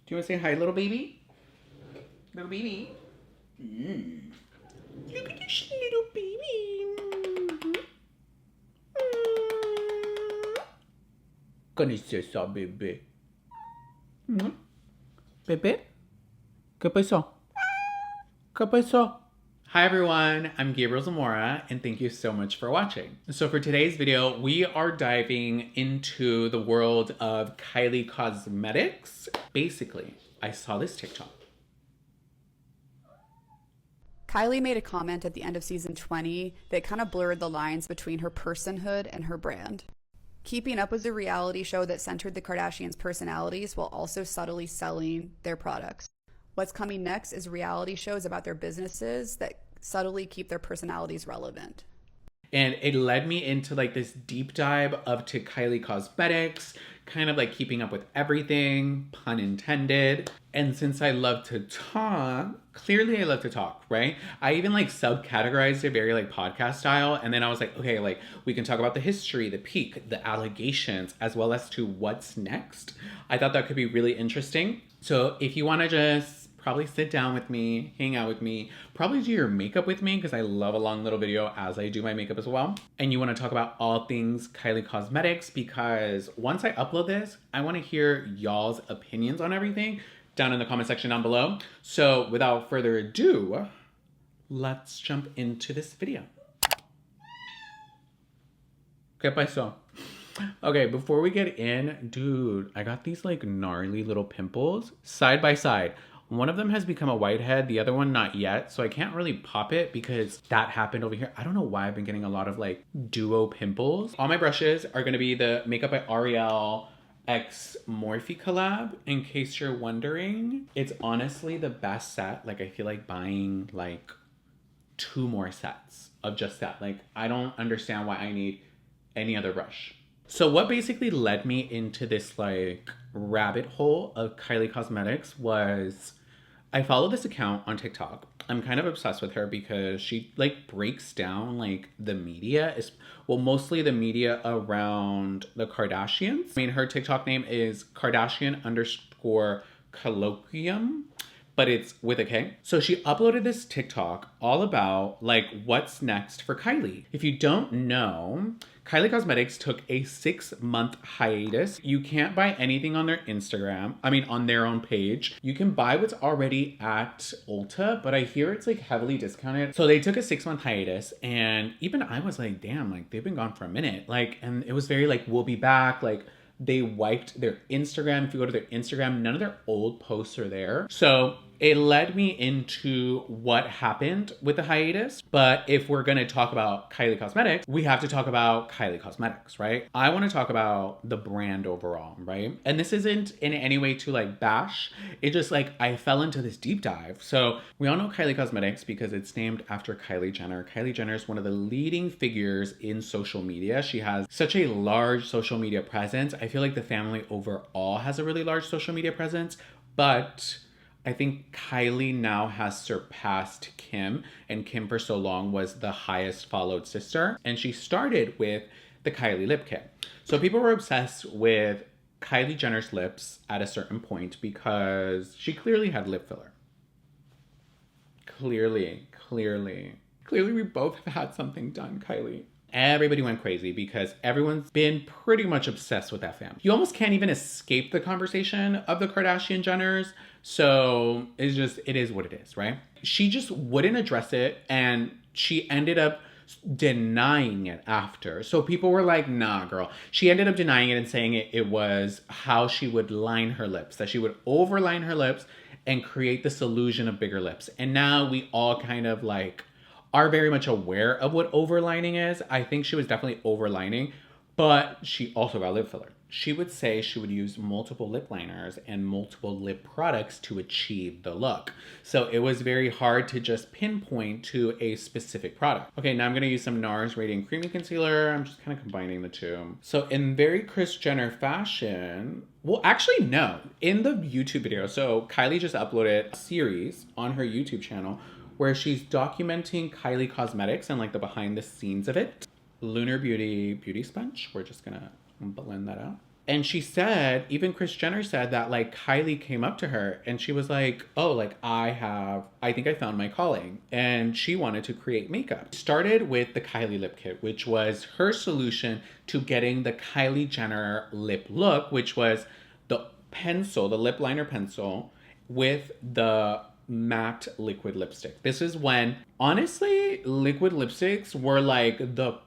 Do you want to say hi, little baby? Little baby? Look at this little baby. ¿Qué es eso, bebé? ¿Bebé? ¿Qué pasó? ¿Qué pasó? Hi everyone, I'm Gabriel Zamora and thank you so much for watching. So for today's video, we are diving into the world of Kylie Cosmetics. Basically, I saw this TikTok. Kylie made a comment at the end of season 20 that kind of blurred the lines between her personhood and her brand. Keeping Up was a reality show that centered the Kardashians' personalities while also subtly selling their products. What's coming next is reality shows about their businesses that subtly keep their personalities relevant. And it led me into like this deep dive of to Kylie Cosmetics, kind of like keeping up with everything, pun intended. And since I love to talk, clearly I love to talk, right? I even like subcategorized it very like podcast style. And then I was like, okay, like we can talk about the history, the peak, the allegations, as well as to what's next. I thought that could be really interesting. So if you want to just probably sit down with me, hang out with me, probably do your makeup with me because I love a long little video as I do my makeup as well. And you want to talk about all things Kylie Cosmetics because once I upload this, I want to hear y'all's opinions on everything down in the comment section down below. So without further ado, let's jump into this video. ¿Qué pasó? Okay, before we get in, dude, I got these like gnarly little pimples side by side. One of them has become a whitehead, the other one not yet, so I can't really pop it because that happened over here. I don't know why I've been getting a lot of like duo pimples. All my brushes are gonna be the Makeup by L'Oreal X Morphe collab, in case you're wondering. It's honestly the best set. Like I feel like buying like 2 more sets of just that. Like I don't understand why I need any other brush. So what basically led me into this like rabbit hole of Kylie Cosmetics was I follow this account on TikTok. I'm kind of obsessed with her because she like breaks down like the media is mostly the media around the Kardashians. I mean, her TikTok name is Kardashian underscore colloquium, but it's with a K. So she uploaded this TikTok all about like what's next for Kylie. If you don't know, Kylie Cosmetics took a 6-month hiatus. You can't buy anything on their Instagram. I mean, on their own page. You can buy what's already at Ulta, but I hear it's like heavily discounted. So they took a 6-month hiatus and even I was like, damn, like they've been gone for a minute. Like, and it was very like, we'll be back. Like they wiped their Instagram. If you go to their Instagram, none of their old posts are there. So it led me into what happened with the hiatus. But if we're going to talk about Kylie Cosmetics, we have to talk about Kylie Cosmetics, right? I want to talk about the brand overall, right? And this isn't in any way to like bash. It just like I fell into this deep dive. So we all know Kylie Cosmetics because it's named after Kylie Jenner. Kylie Jenner is one of the leading figures in social media. She has such a large social media presence. I feel like the family overall has a really large social media presence, but I think Kylie now has surpassed Kim, and Kim for so long was the highest followed sister. And she started with the Kylie lip kit. So people were obsessed with Kylie Jenner's lips at a certain point because she clearly had lip filler. Clearly we both have had something done, Kylie. Everybody went crazy because everyone's been pretty much obsessed with that family. You almost can't even escape the conversation of the Kardashian Jenners. So it's just, it is what it is, right? She just wouldn't address it and she ended up denying it after. So people were like, nah, girl. She ended up denying it and saying it was how she would line her lips, that she would overline her lips and create this illusion of bigger lips. And now we all kind of like are very much aware of what overlining is. I think she was definitely overlining, but she also got lip filler. She would say she would use multiple lip liners and multiple lip products to achieve the look. So it was very hard to just pinpoint to a specific product. Okay, now I'm gonna use some NARS Radiant Creamy Concealer. I'm just kind of combining the two. So in very Kris Jenner fashion, well, actually, no. In the YouTube video, so Kylie just uploaded a series on her YouTube channel where she's documenting Kylie Cosmetics and like the behind the scenes of it. Lunar Beauty Beauty Sponge. We're just gonna blend that out. And she said, even Kris Jenner said that like Kylie came up to her and she was like, oh, like I think I found my calling. And she wanted to create makeup. Started with the Kylie lip kit, which was her solution to getting the Kylie Jenner lip look, which was the pencil, the lip liner pencil with the matte liquid lipstick. This is when, honestly, liquid lipsticks were like the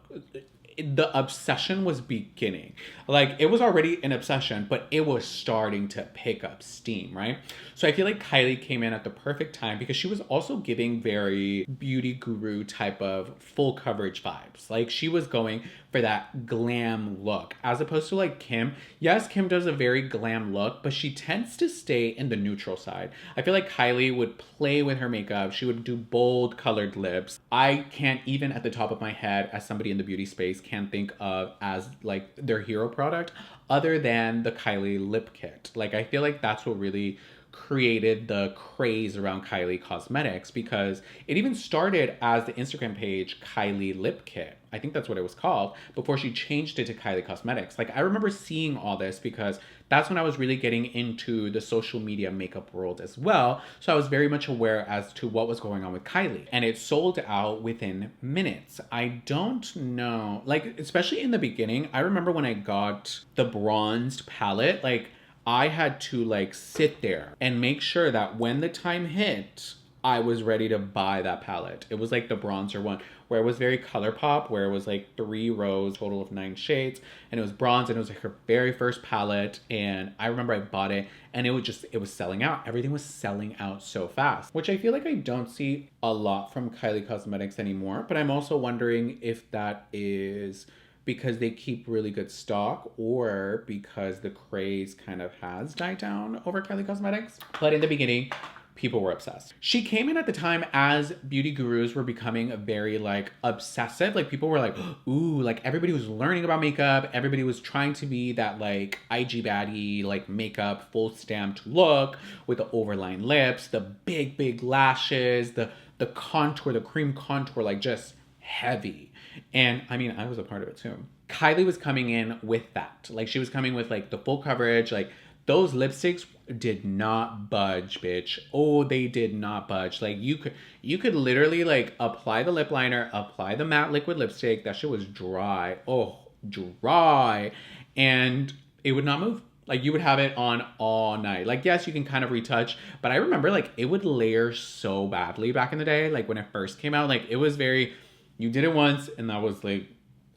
obsession was beginning. Like it was already an obsession, but it was starting to pick up steam, right? So I feel like Kylie came in at the perfect time because she was also giving very beauty guru type of full coverage vibes. Like she was going for that glam look as opposed to like Kim. Yes, Kim does a very glam look, but she tends to stay in the neutral side. I feel like Kylie would play with her makeup. She would do bold colored lips. I can't even at the top of my head as somebody in the beauty space can think of as like their hero product other than the Kylie lip kit. Like I feel like that's what really created the craze around Kylie Cosmetics because it even started as the Instagram page Kylie Lip Kit. I think that's what it was called before she changed it to Kylie Cosmetics. Like I remember seeing all this because that's when I was really getting into the social media makeup world as well. So I was very much aware as to what was going on with Kylie. And it sold out within minutes. I don't know, like especially in the beginning, I remember when I got the bronzed palette, like I had to like sit there and make sure that when the time hit, I was ready to buy that palette. It was like the bronzer one where it was very color pop, where it was like 3 rows, total of 9 shades. And it was bronze and it was like her very first palette. And I remember I bought it and it was selling out. Everything was selling out so fast, which I feel like I don't see a lot from Kylie Cosmetics anymore. But I'm also wondering if that is because they keep really good stock or because the craze kind of has died down over Kylie Cosmetics. But in the beginning, people were obsessed. She came in at the time as beauty gurus were becoming very like obsessive. Like people were like, ooh, like everybody was learning about makeup. Everybody was trying to be that like IG baddie, like makeup, full stamped look with the overlined lips, the big lashes, the contour, the cream contour, like just heavy. And I mean, I was a part of it too. Kylie was coming in with that. Like she was coming with like the full coverage, like those lipsticks did not budge, bitch. Oh, they did not budge. Like you could literally like apply the lip liner, apply the matte liquid lipstick. That shit was dry. Oh, dry. And it would not move. Like you would have it on all night. Like, yes, you can kind of retouch, but I remember like it would layer so badly back in the day. Like when it first came out, like it was very, you did it once and that was like,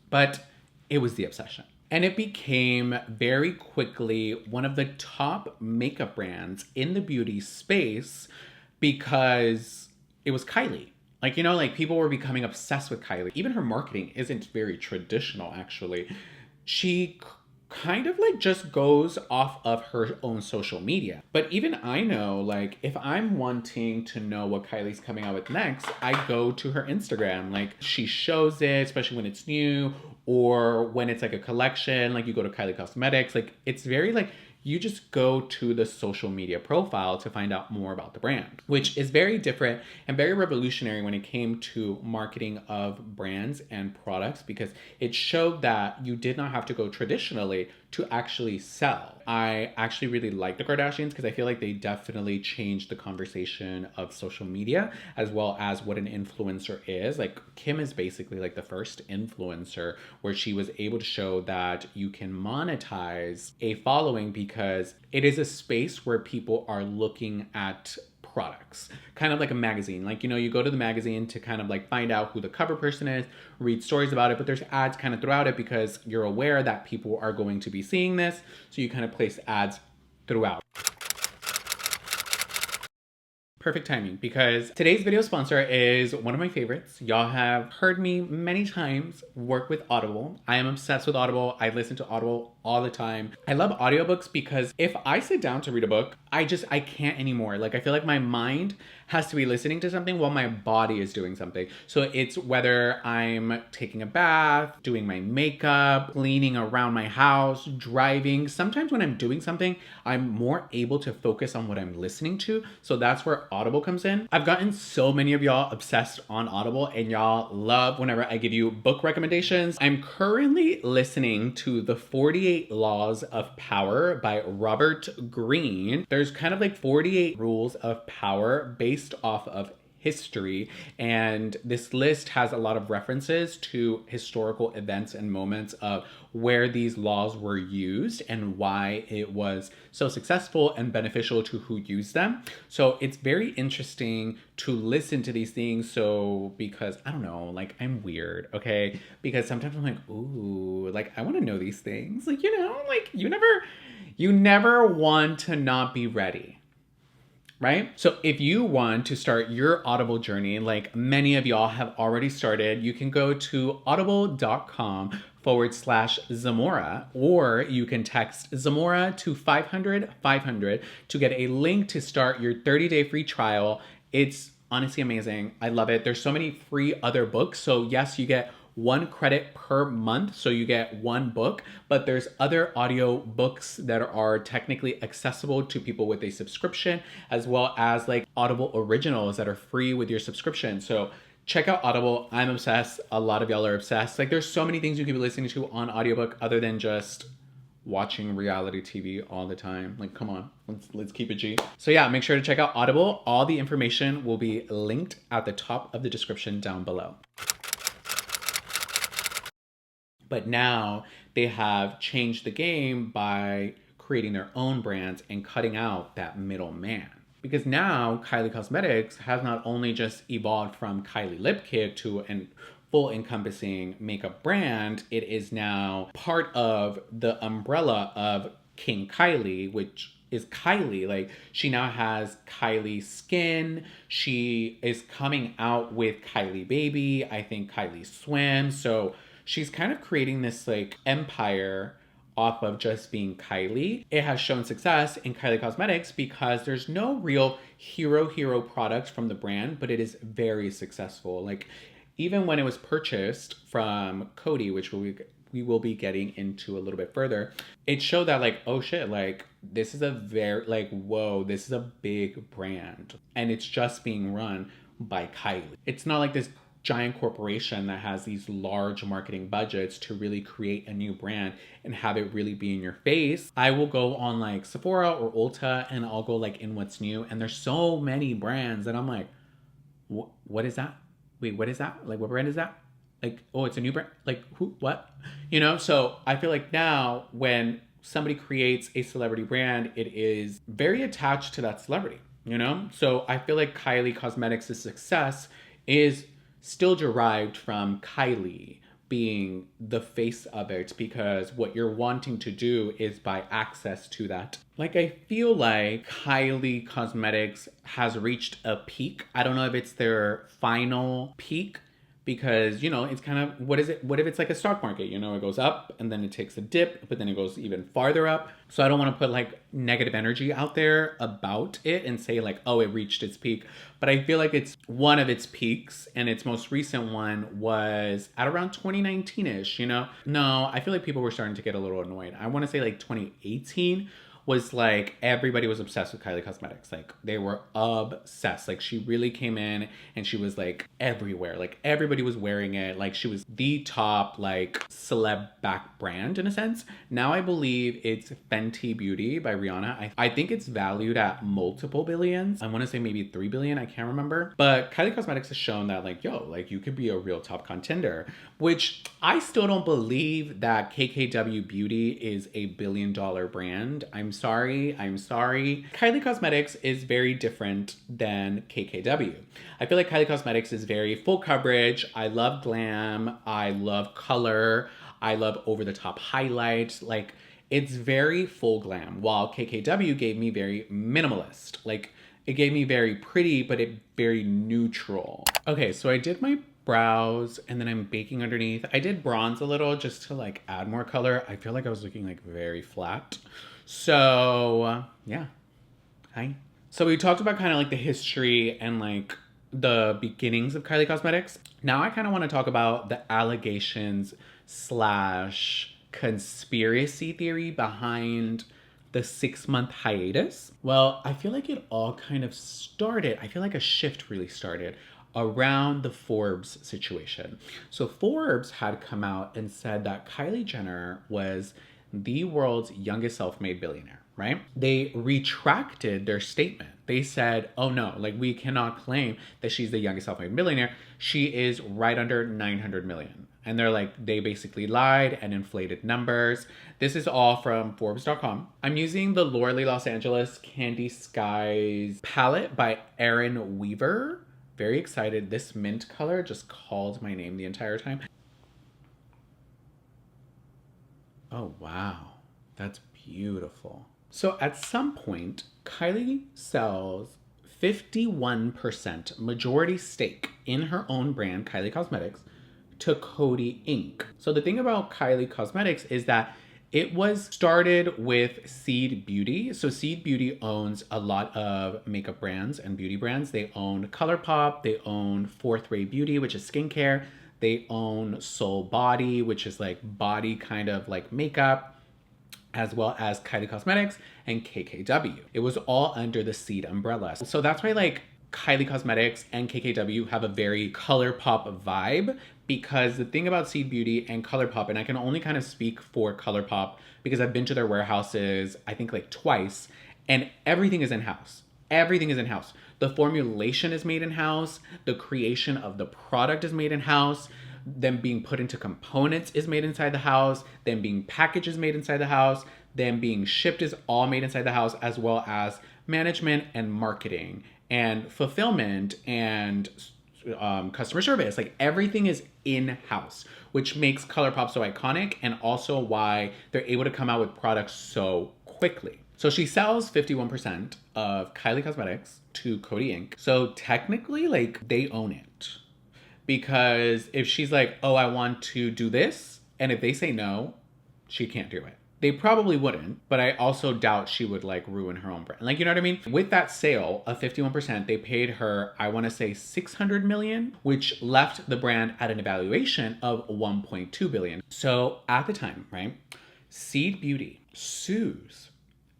but it was the obsession. And it became very quickly one of the top makeup brands in the beauty space because it was Kylie. Like, you know, like people were becoming obsessed with Kylie. Even her marketing isn't very traditional, actually. She kind of like just goes off of her own social media. But even I know, like, if I'm wanting to know what Kylie's coming out with next, I go to her Instagram. Like, she shows it, especially when it's new or when it's like a collection. Like, you go to Kylie Cosmetics. Like, it's very like, you just go to the social media profile to find out more about the brand, which is very different and very revolutionary when it came to marketing of brands and products because it showed that you did not have to go traditionally to actually sell. I actually really like the Kardashians because I feel like they definitely changed the conversation of social media as well as what an influencer is. Like Kim is basically like the first influencer where she was able to show that you can monetize a following because it is a space where people are looking at products, kind of like a magazine. Like, you know, you go to the magazine to kind of like find out who the cover person is, read stories about it, but there's ads kind of throughout it because you're aware that people are going to be seeing this. So you kind of place ads throughout. Perfect timing because today's video sponsor is one of my favorites. Y'all have heard me many times work with Audible. I am obsessed with Audible. I listen to Audible all the time. I love audiobooks because if I sit down to read a book, I can't anymore. Like I feel like my mind has to be listening to something while my body is doing something. So it's whether I'm taking a bath, doing my makeup, cleaning around my house, driving. Sometimes when I'm doing something, I'm more able to focus on what I'm listening to. So that's where Audible comes in. I've gotten so many of y'all obsessed on Audible and y'all love whenever I give you book recommendations. I'm currently listening to The 48 48 Laws of Power by Robert Greene. There's kind of like 48 rules of power based off of history, and this list has a lot of references to historical events and moments of where these laws were used and why it was so successful and beneficial to who used them. So it's very interesting to listen to these things. So because I don't know, like I'm weird, okay? Because sometimes I'm like, ooh, like I want to know these things. Like, you know, like you never want to not be ready. Right? So if you want to start your Audible journey, like many of y'all have already started, you can go to audible.com/Zamora, or you can text Zamora to 500 to get a link to start your 30-day free trial. It's honestly amazing. I love it. There's so many free other books. So yes, you get 1 credit per month, so you get 1 book, but there's other audio books that are technically accessible to people with a subscription, as well as like Audible originals that are free with your subscription. So check out Audible. I'm obsessed. A lot of y'all are obsessed. Like there's so many things you can be listening to on audiobook other than just watching reality TV all the time. Like, come on, let's keep it G. So yeah, make sure to check out Audible. All the information will be linked at the top of the description down below. But now they have changed the game by creating their own brands and cutting out that middleman. Because now Kylie Cosmetics has not only just evolved from Kylie Lip Kit to a full encompassing makeup brand, it is now part of the umbrella of King Kylie, which is Kylie. Like she now has Kylie Skin. She is coming out with Kylie Baby. I think Kylie Swim. So she's kind of creating this like empire off of just being Kylie. It has shown success in Kylie Cosmetics because there's no real hero products from the brand, but it is very successful. Like even when it was purchased from Coty, which we will be getting into a little bit further, it showed that like, oh shit, like this is a very like, whoa, this is a big brand and it's just being run by Kylie. It's not like this giant corporation that has these large marketing budgets to really create a new brand and have it really be in your face. I will go on like Sephora or Ulta and I'll go like in what's new, and there's so many brands and I'm like, what is that? Wait, what is that? Like what brand is that? Like, oh, it's a new brand? Like who, what? You know, so I feel like now when somebody creates a celebrity brand, it is very attached to that celebrity, you know? So I feel like Kylie Cosmetics' success is still derived from Kylie being the face of it, because what you're wanting to do is buy access to that. Like I feel like Kylie Cosmetics has reached a peak. I don't know if it's their final peak, because, you know, it's kind of, what is it? What if it's like a stock market? You know, it goes up and then it takes a dip, but then it goes even farther up. So I don't want to put like negative energy out there about it and say like, oh, it reached its peak. But I feel like it's one of its peaks, and its most recent one was at around 2019-ish, you know? No, I feel like people were starting to get a little annoyed. I want to say like 2018 was like everybody was obsessed with Kylie Cosmetics. Like they were obsessed. Like she really came in and she was like everywhere. Like everybody was wearing it. Like she was the top like celeb back brand in a sense. Now I believe it's Fenty Beauty by Rihanna. I think it's valued at multiple billions. I want to say maybe 3 billion. I can't remember. But Kylie Cosmetics has shown that like, yo, like you could be a real top contender, which I still don't believe that KKW Beauty is a billion-dollar brand. I'm sorry. Kylie Cosmetics is very different than KKW. I feel like Kylie Cosmetics is very full coverage. I love glam. I love color. I love over-the-top highlights. Like, it's very full glam, while KKW gave me very minimalist. Like, it gave me very pretty, but it very neutral. Okay, so I did my brows and then I'm baking underneath. I did bronze a little just to like add more color. I feel like I was looking like very flat. So yeah, hi. So we talked about kind of like the history and like the beginnings of Kylie Cosmetics. Now I kind of want to talk about the allegations slash conspiracy theory behind the 6-month hiatus. Well, I feel like it all kind of started, I feel like a shift really started around the Forbes situation. So Forbes had come out and said that Kylie Jenner was the world's youngest self-made billionaire, right? They retracted their statement. They said, oh no, like we cannot claim that she's the youngest self-made billionaire. She is right under 900 million. And they're like, they basically lied and inflated numbers. This is all from Forbes.com. I'm using the Lorelei Los Angeles Candy Skies palette by Erin Weaver. Very excited. This mint color just called my name the entire time. Oh, wow. That's beautiful. So at some point, Kylie sells 51% majority stake in her own brand, Kylie Cosmetics, to Coty Inc. So the thing about Kylie Cosmetics is that it was started with Seed Beauty. So Seed Beauty owns a lot of makeup brands and beauty brands. They own ColourPop, they own Fourth Ray Beauty, which is skincare. They own Soul Body, which is like body kind of like makeup, as well as Kylie Cosmetics and KKW. It was all under the Seed umbrella. So that's why like Kylie Cosmetics and KKW have a very ColourPop vibe, because the thing about Seed Beauty and ColourPop, and I can only kind of speak for ColourPop because I've been to their warehouses, I think like twice, and everything is in-house. Everything is in-house. The formulation is made in-house. The creation of the product is made in-house. Them being put into components is made inside the house. Them being packaged is made inside the house. Them being shipped is all made inside the house, as well as management and marketing and fulfillment and customer service. Like everything is in-house, which makes ColourPop so iconic, and also why they're able to come out with products so quickly. So she sells 51% of Kylie Cosmetics to Coty Inc. So technically, like, they own it. Because if she's like, oh, I want to do this, and if they say no, she can't do it. They probably wouldn't, but I also doubt she would like ruin her own brand. Like, you know what I mean? With that sale of 51%, they paid her, I want to say 600 million, which left the brand at an evaluation of 1.2 billion. So at the time, right, Seed Beauty sues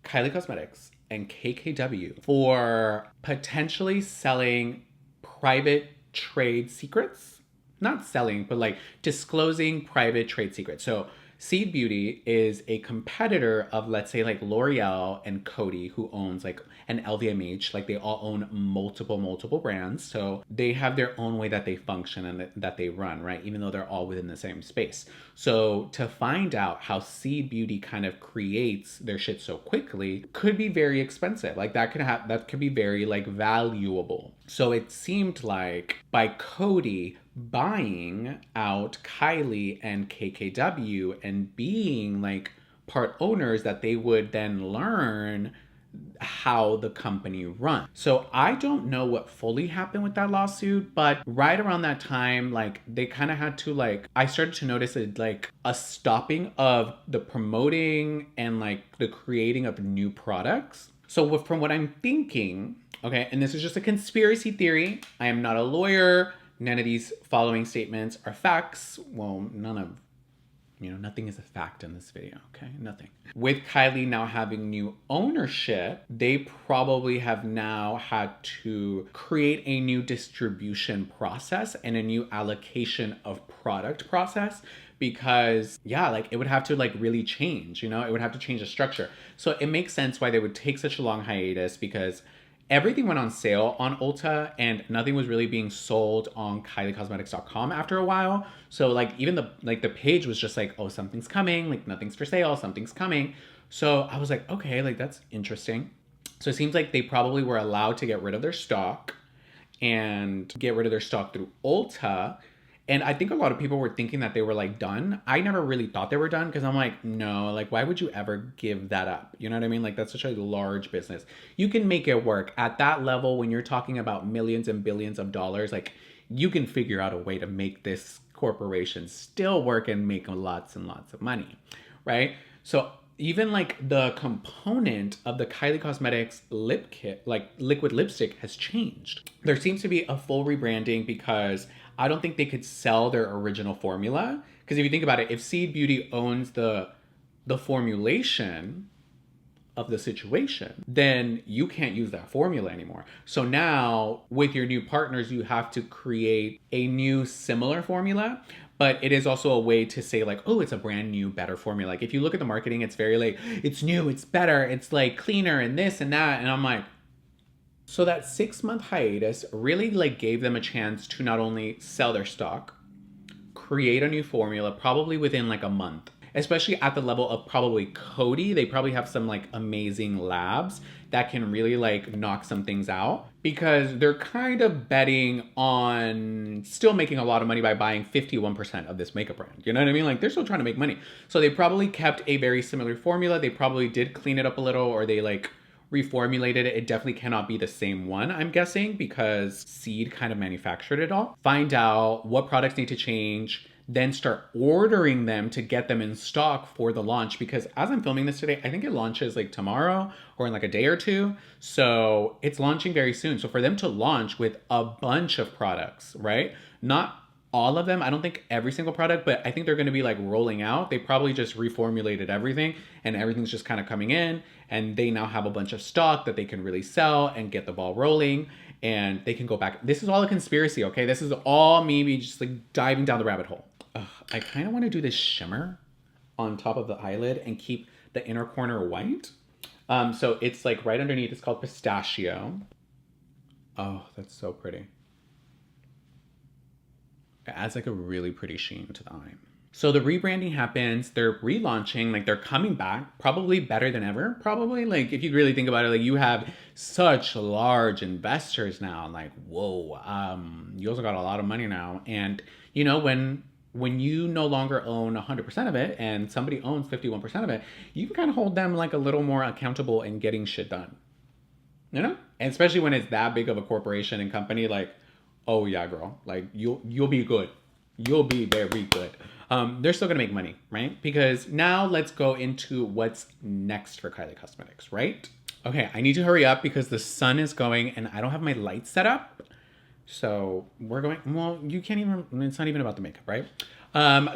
Kylie Cosmetics and KKW for potentially selling private trade secrets. Not selling, but like disclosing private trade secrets. So Seed Beauty is a competitor of, let's say, like L'Oreal and Coty, who owns like an LVMH. Like they all own multiple brands. So they have their own way that they function and that they run, right? Even though they're all within the same space. So to find out how Seed Beauty kind of creates their shit so quickly could be very expensive. Like that could be very like valuable. So it seemed like by Coty buying out Kylie and KKW and being like part owners, that they would then learn how the company runs. So I don't know what fully happened with that lawsuit, but right around that time, like they kind of had to like, I started to notice it like a stopping of the promoting and like the creating of new products. So from what I'm thinking, okay, and this is just a conspiracy theory, I am not a lawyer. None of these following statements are facts. Well, nothing is a fact in this video, okay? Nothing. With Kylie now having new ownership, they probably have now had to create a new distribution process and a new allocation of product process, because yeah, like it would have to like really change, it would have to change the structure. So it makes sense why they would take such a long hiatus, because everything went on sale on Ulta and nothing was really being sold on KylieCosmetics.com after a while. So like even the page was just like, oh, something's coming, like nothing's for sale, something's coming. So I was like, okay, like that's interesting. So it seems like they probably were allowed to get rid of their stock and get rid of their stock through Ulta. And I think a lot of people were thinking that they were like done. I never really thought they were done, because I'm like, no, like why would you ever give that up? You know what I mean? Like that's such a large business. You can make it work at that level when you're talking about millions and billions of dollars. Like you can figure out a way to make this corporation still work and make lots and lots of money, right? So even like the component of the Kylie Cosmetics lip kit, like liquid lipstick, has changed. There seems to be a full rebranding, because I don't think they could sell their original formula. Because if you think about it, if Seed Beauty owns the formulation of the situation, then you can't use that formula anymore. So now with your new partners, you have to create a new similar formula, but it is also a way to say like, oh, it's a brand new, better formula. Like if you look at the marketing, it's very like, it's new, it's better, it's like cleaner and this and that. And I'm like, so that 6 month hiatus really like gave them a chance to not only sell their stock, create a new formula probably within like a month, especially at the level of probably Cody. They probably have some like amazing labs that can really like knock some things out, because they're kind of betting on still making a lot of money by buying 51% of this makeup brand. You know what I mean? Like they're still trying to make money. So they probably kept a very similar formula. They probably did clean it up a little, or they like reformulated it. It definitely cannot be the same one, I'm guessing, because Seed kind of manufactured it all. Find out what products need to change, then start ordering them to get them in stock for the launch. Because as I'm filming this today, I think it launches like tomorrow or in like a day or two. So it's launching very soon. So for them to launch with a bunch of products, right? Not all of them. I don't think every single product, but I think they're going to be like rolling out. They probably just reformulated everything and everything's just kind of coming in, and they now have a bunch of stock that they can really sell and get the ball rolling, and they can go back. This is all a conspiracy, okay? This is all me just like diving down the rabbit hole. Ugh, I kind of want to do this shimmer on top of the eyelid and keep the inner corner white. So it's like right underneath. It's called Pistachio. Oh, that's so pretty. It adds like a really pretty sheen to the eye. So the rebranding happens, they're relaunching, like they're coming back, probably better than ever, probably. Like if you really think about it, like you have such large investors now, like, whoa, you also got a lot of money now. And you know, when you no longer own 100% of it and somebody owns 51% of it, you can kind of hold them like a little more accountable in getting shit done. You know? And especially when it's that big of a corporation and company, like, oh yeah, girl, like you'll be good. You'll be very good. They're still gonna make money, right? Because now let's go into what's next for Kylie Cosmetics, right? Okay, I need to hurry up because the sun is going and I don't have my lights set up. So we're going, well, you can't even, it's not even about the makeup, right?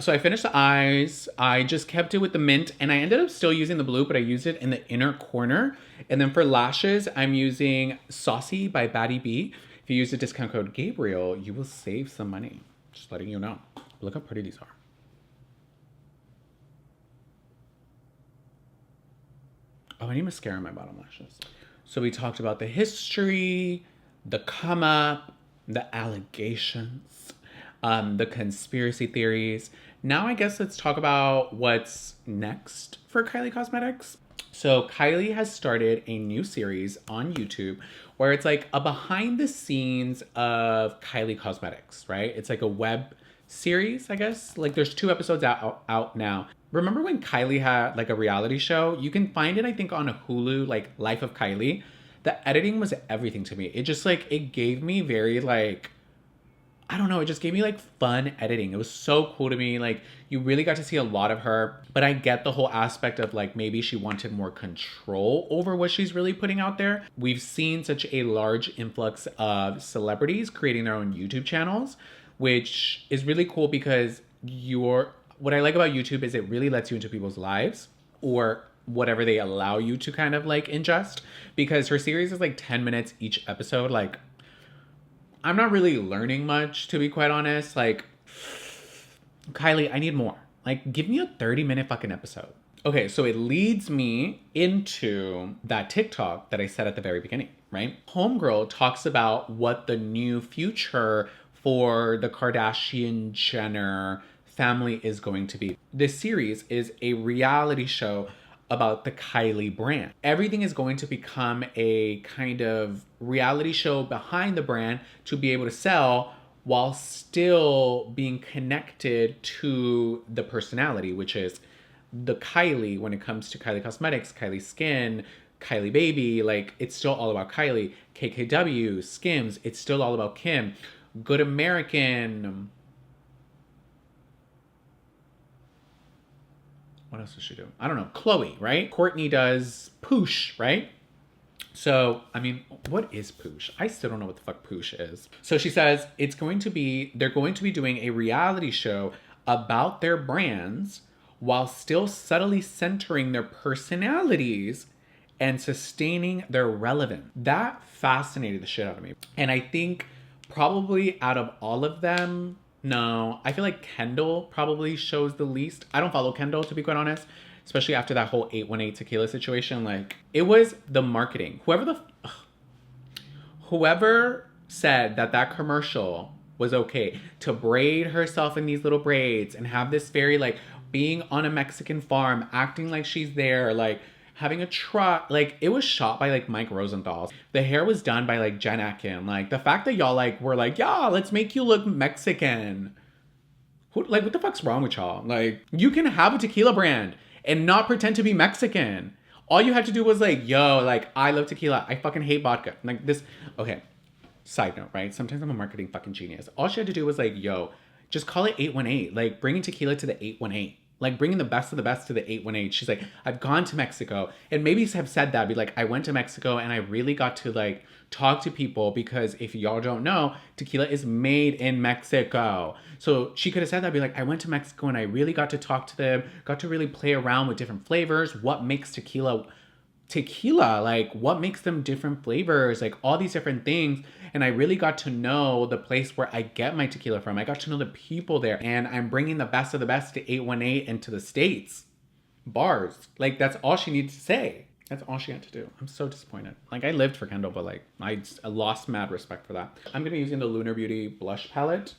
So I finished the eyes. I just kept it with the mint and I ended up still using the blue, but I used it in the inner corner. And then for lashes, I'm using Saucy by Batty B. If you use the discount code Gabriel, you will save some money. Just letting you know. Look how pretty these are. Oh, I need mascara on my bottom lashes. So we talked about the history, the come up, the allegations, the conspiracy theories. Now I guess let's talk about what's next for Kylie Cosmetics. So Kylie has started a new series on YouTube where it's like a behind the scenes of Kylie Cosmetics, right? It's like a web series, I guess. Like there's 2 episodes out now. Remember when Kylie had like a reality show? You can find it, I think, on Hulu, like Life of Kylie. The editing was everything to me. It just like, it gave me very like, I don't know, it just gave me like fun editing. It was so cool to me. Like you really got to see a lot of her, but I get the whole aspect of like maybe she wanted more control over what she's really putting out there. We've seen such a large influx of celebrities creating their own YouTube channels, which is really cool because what I like about YouTube is it really lets you into people's lives or whatever they allow you to kind of like ingest, because her series is like 10 minutes each episode. Like I'm not really learning much, to be quite honest. Like Kylie, I need more. Like give me a 30-minute fucking episode. Okay, so it leads me into that TikTok that I said at the very beginning, right? Homegirl talks about what the new future for the Kardashian Jenner family is going to be. This series is a reality show about the Kylie brand. Everything is going to become a kind of reality show behind the brand to be able to sell while still being connected to the personality, which is the Kylie when it comes to Kylie Cosmetics, Kylie Skin, Kylie Baby. Like it's still all about Kylie. KKW, Skims, it's still all about Kim. Good American. What else does she do? I don't know. Chloe, right? Courtney does Poosh, right? So, I mean, what is Poosh? I still don't know what the fuck Poosh is. So she says they're going to be doing a reality show about their brands while still subtly centering their personalities and sustaining their relevance. That fascinated the shit out of me. And I think probably out of all of them, No, I feel like Kendall probably shows the least. I don't follow Kendall, to be quite honest, especially after that whole 818 tequila situation. Like, it was the marketing. Whoever said that that commercial was okay to braid herself in these little braids and have this very, like, being on a Mexican farm, acting like she's there, like, having a truck, like, it was shot by, like, Mike Rosenthal. The hair was done by, like, Jen Atkin. Like, the fact that y'all, like, were like, yeah, let's make you look Mexican. Like, what the fuck's wrong with y'all? Like, you can have a tequila brand and not pretend to be Mexican. All you had to do was like, yo, like, I love tequila. I fucking hate vodka. Like, this, okay. Side note, right? Sometimes I'm a marketing fucking genius. All she had to do was like, yo, just call it 818. Like, bringing tequila to the 818. Like, bringing the best of the best to the 818. She's like, I've gone to Mexico. And maybe have said that. Be like, I went to Mexico and I really got to, like, talk to people, because if y'all don't know, tequila is made in Mexico. So she could have said that, be like, I went to Mexico and I really got to talk to them, got to really play around with different flavors. What makes tequila, like, what makes them different flavors, like, all these different things. And I really got to know the place where I get my tequila from. I got to know the people there, and I'm bringing the best of the best to 818 and to the States. Bars. Like, that's all she needed to say. That's all she had to do. I'm so disappointed. Like, I lived for Kendall, but, like, I lost mad respect for that. I'm going to be using the Lunar Beauty blush palette.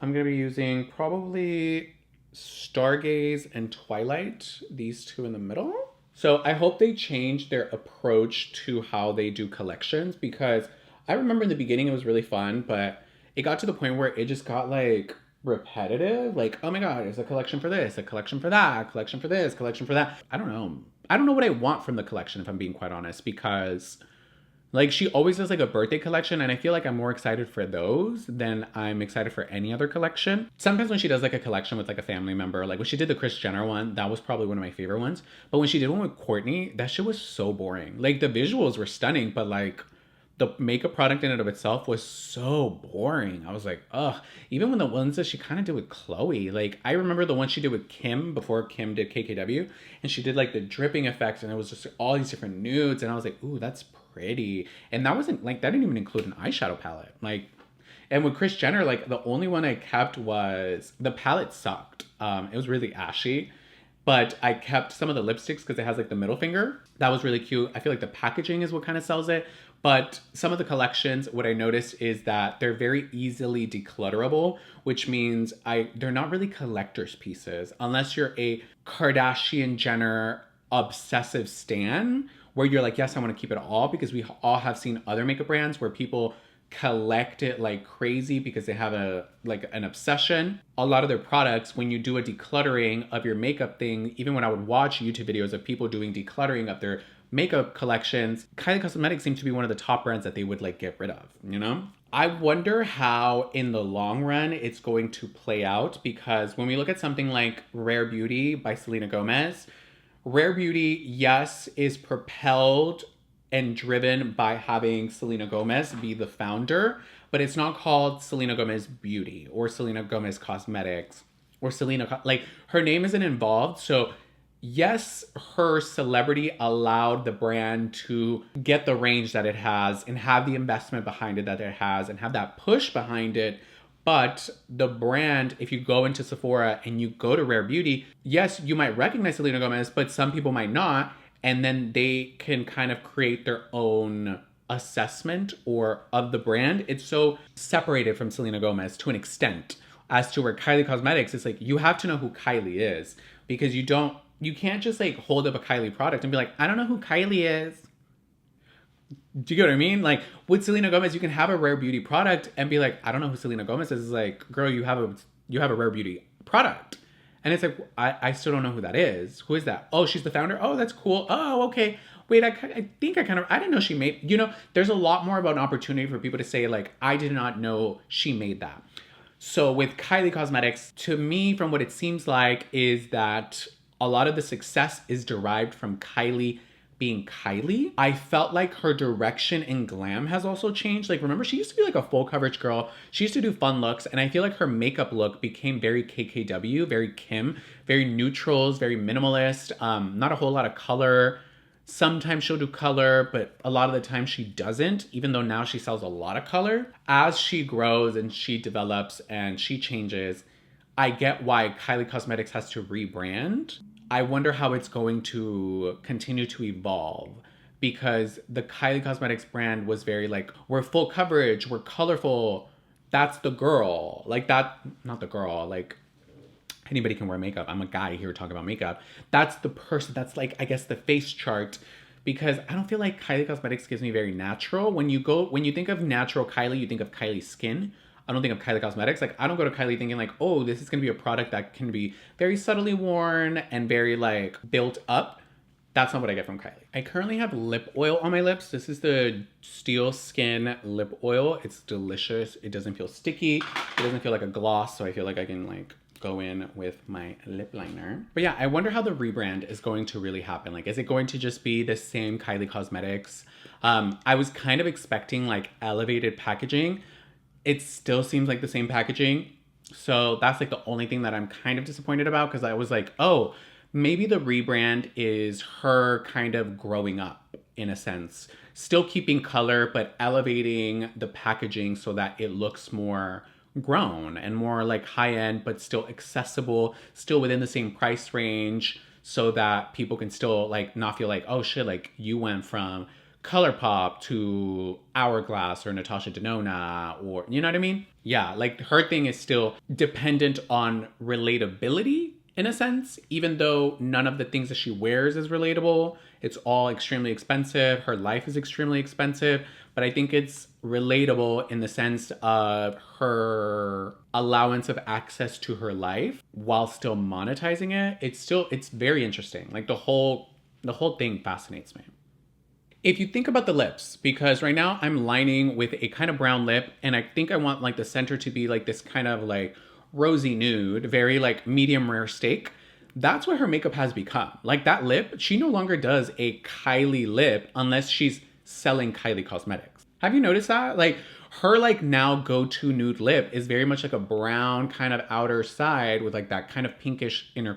I'm going to be using probably Stargaze and Twilight, these two in the middle. So I hope they change their approach to how they do collections, because I remember in the beginning it was really fun, but it got to the point where it just got, like, repetitive. Like, oh my god, there's a collection for this, a collection for that, a collection for this, collection for that. I don't know what I want from the collection, if I'm being quite honest, because, like, she always does, like, a birthday collection, and I feel like I'm more excited for those than I'm excited for any other collection. Sometimes when she does, like, a collection with, like, a family member, like when she did the Kris Jenner one, that was probably one of my favorite ones. But when she did one with Kourtney, that shit was so boring. Like, the visuals were stunning, but, like, the makeup product in and of itself was so boring. I was like, ugh. Even when the ones that she kind of did with Chloe, like, I remember the one she did with Kim before Kim did KKW, and she did, like, the dripping effects, and it was just all these different nudes, and I was like, ooh, that's pretty. And that wasn't, like, that didn't even include an eyeshadow palette. Like, and with Kris Jenner, like, the only one I kept was, the palette sucked. It was really ashy. But I kept some of the lipsticks because it has, like, the middle finger. That was really cute. I feel like the packaging is what kind of sells it. But some of the collections, what I noticed is that they're very easily declutterable, which means they're not really collector's pieces. Unless you're a Kardashian Jenner obsessive stan, where you're like, yes, I want to keep it all, because we all have seen other makeup brands where people collect it like crazy because they have an obsession. A lot of their products, when you do a decluttering of your makeup thing, even when I would watch YouTube videos of people doing decluttering of their makeup collections, Kylie Cosmetics seemed to be one of the top brands that they would, like, get rid of, you know? I wonder how in the long run it's going to play out, because when we look at something like Rare Beauty by Selena Gomez, Rare Beauty, yes, is propelled and driven by having Selena Gomez be the founder, but it's not called Selena Gomez Beauty or Selena Gomez Cosmetics or like, her name isn't involved. So yes, her celebrity allowed the brand to get the range that it has and have the investment behind it that it has and have that push behind it. But the brand, if you go into Sephora and you go to Rare Beauty, yes, you might recognize Selena Gomez, but some people might not. And then they can kind of create their own assessment of the brand. It's so separated from Selena Gomez to an extent, as to where Kylie Cosmetics, it's like, you have to know who Kylie is, because you can't just, like, hold up a Kylie product and be like, I don't know who Kylie is. Do you get what I mean? Like, with Selena Gomez, you can have a Rare Beauty product and be like, I don't know who Selena Gomez is. It's like, girl, you have a Rare Beauty product. And it's like, I still don't know who that is. Who is that? Oh, she's the founder? Oh, that's cool. Oh, okay. Wait, I think I didn't know she made, there's a lot more about an opportunity for people to say, like, I did not know she made that. So with Kylie Cosmetics, to me, from what it seems like, is that a lot of the success is derived from Kylie being Kylie. I felt like her direction in glam has also changed. Like, remember, she used to be like a full coverage girl. She used to do fun looks, and I feel like her makeup look became very KKW, very Kim, very neutrals, very minimalist, not a whole lot of color. Sometimes she'll do color, but a lot of the time she doesn't, even though now she sells a lot of color. As she grows and she develops and she changes, I get why Kylie Cosmetics has to rebrand. I wonder how it's going to continue to evolve, because the Kylie Cosmetics brand was very like, we're full coverage, we're colorful. That's the girl. Like that, not the girl, like anybody can wear makeup. I'm a guy here talking about makeup. That's the person, that's like, I guess the face chart, because I don't feel like Kylie Cosmetics gives me very natural. When you think of natural Kylie, you think of Kylie skin. I don't think of Kylie Cosmetics. Like, I don't go to Kylie thinking like, oh, this is gonna be a product that can be very subtly worn and very like built up. That's not what I get from Kylie. I currently have lip oil on my lips. This is the Steel Skin lip oil. It's delicious. It doesn't feel sticky. It doesn't feel like a gloss, so I feel like I can like go in with my lip liner. But yeah, I wonder how the rebrand is going to really happen. Like, is it going to just be the same Kylie Cosmetics? I was kind of expecting like elevated packaging. It still seems like the same packaging. So that's like the only thing that I'm kind of disappointed about, because I was like, oh, maybe the rebrand is her kind of growing up in a sense. Still keeping color, but elevating the packaging so that it looks more grown and more like high end, but still accessible, still within the same price range, so that people can still like not feel like, oh shit, like you went from ColourPop to Hourglass or Natasha Denona, or you know what I mean? Yeah, like her thing is still dependent on relatability in a sense, even though none of the things that she wears is relatable. It's all extremely expensive. Her life is extremely expensive, but I think it's relatable in the sense of her allowance of access to her life while still monetizing it. It's very interesting. Like the whole thing fascinates me. If you think about the lips, because right now I'm lining with a kind of brown lip, and I think I want like the center to be like this kind of like rosy nude, very like medium rare steak. That's what her makeup has become. Like that lip, she no longer does a Kylie lip unless she's selling Kylie Cosmetics. Have you noticed that? Like her like now go-to nude lip is very much like a brown kind of outer side with like that kind of pinkish inner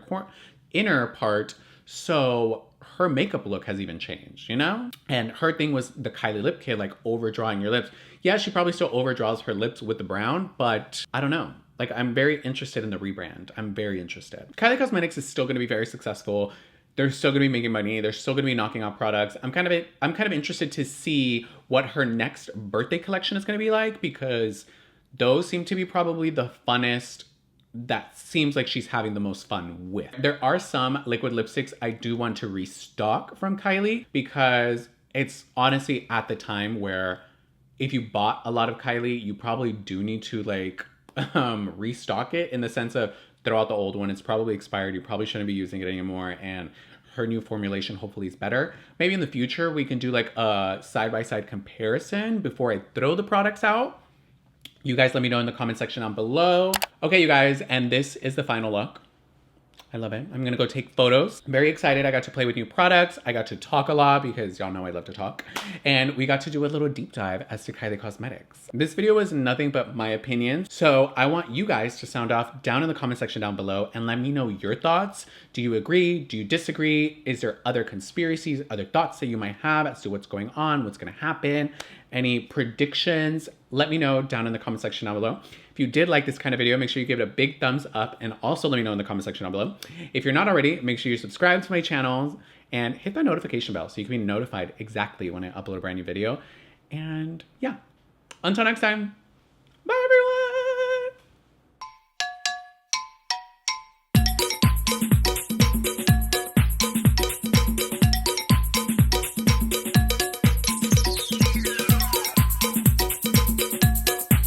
part. So her makeup look has even changed, you know? And her thing was the Kylie lip kit, like overdrawing your lips. Yeah, she probably still overdraws her lips with the brown, but I don't know. Like, I'm very interested in the rebrand. I'm very interested. Kylie Cosmetics is still going to be very successful. They're still going to be making money. They're still going to be knocking out products. I'm kind of interested to see what her next birthday collection is going to be like, because those seem to be probably the funnest. That seems like she's having the most fun with. There are some liquid lipsticks I do want to restock from Kylie, because it's honestly at the time where if you bought a lot of Kylie, you probably do need to like restock it, in the sense of throw out the old one. It's probably expired. You probably shouldn't be using it anymore. And her new formulation hopefully is better. Maybe in the future we can do like a side-by-side comparison before I throw the products out. You guys let me know in the comment section down below. Okay, you guys, and this is the final look. I love it. I'm gonna go take photos. I'm very excited. I got to play with new products. I got to talk a lot, because y'all know I love to talk. And we got to do a little deep dive as to Kylie Cosmetics. This video was nothing but my opinion. So I want you guys to sound off down in the comment section down below and let me know your thoughts. Do you agree? Do you disagree? Is there other conspiracies, other thoughts that you might have as to what's going on, what's gonna happen? Any predictions? Let me know down in the comment section down below. If you did like this kind of video, make sure you give it a big thumbs up, and also let me know in the comment section down below. If you're not already, make sure you subscribe to my channel and hit the notification bell so you can be notified exactly when I upload a brand new video. And yeah, until next time, bye everyone.